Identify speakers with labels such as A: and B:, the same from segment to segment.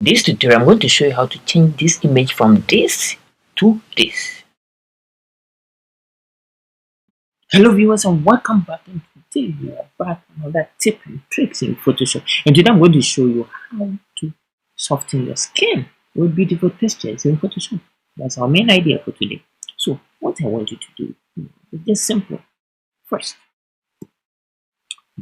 A: this tutorial, I'm going to show you how to change this image from this to this. Hello viewers and welcome back, and today we are back on another tip and tricks in Photoshop, and today I'm going to show you how to soften your skin with beautiful textures in Photoshop. That's our main idea for today. So what I want you to do is just simple. First,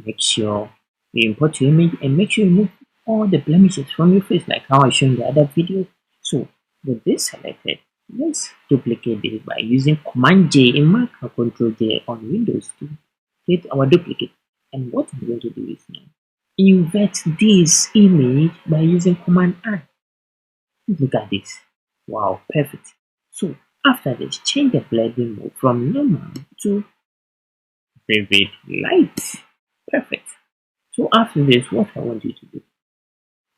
A: make sure you import your image and make sure you remove all the blemishes from your face, like how I showed in the other video. So with this selected, let's duplicate this by using Command J in Mac or Control J on Windows to create our duplicate. And what I'm going to do is now invert this image by using Command I. Look at this. Wow, perfect. So after this, change the blending mode from normal to vivid light. Perfect. So after this, what I want you to do,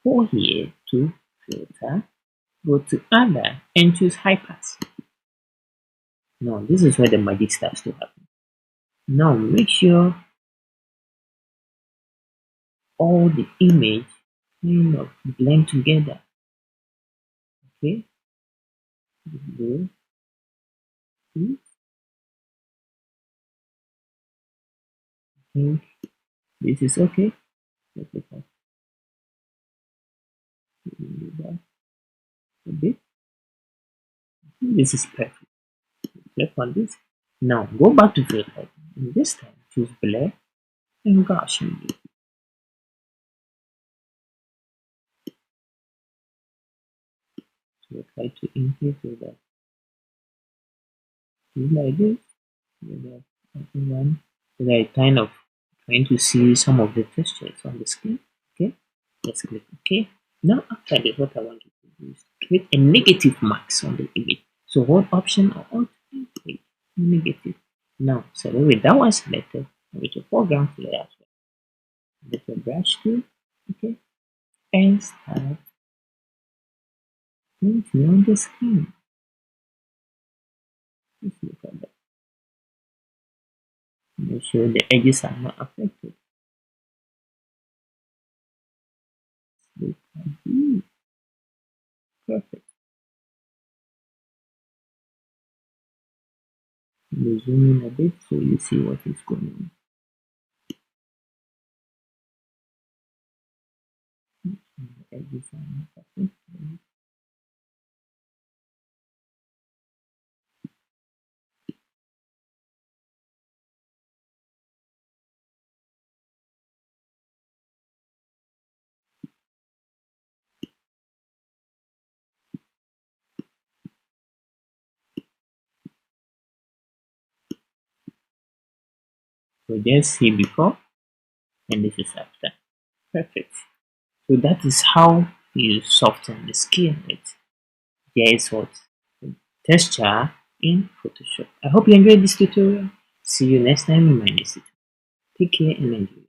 A: go here to filter, go to other and choose high pass. Now this is where the magic starts to happen. Now make sure all the image kind of blend together. Okay. Go. think this is okay. Let me back a bit. This is perfect. Click on this. Now go back to filter and this time choose blur and Gaussian. So try to increase that like this. One so that I kind of trying to see some of the textures on the screen. Okay, let's click OK. Now after this, what I want you to do is create a negative marks on the image. So hold Option or Alt and click negative. Now select with that one selected with your foreground layer as well. With your brush tool, okay, and start painting on the screen. Let's look at that. Make sure the edges are not affected. Look at this. Perfect. You zoom in a bit so you see what is going on. The edges are not affected. So just see before and this is after. Perfect. So that is how you soften the skin with JS what texture in Photoshop. I hope you enjoyed this tutorial. See you next time in my next tutorial. Take care and enjoy.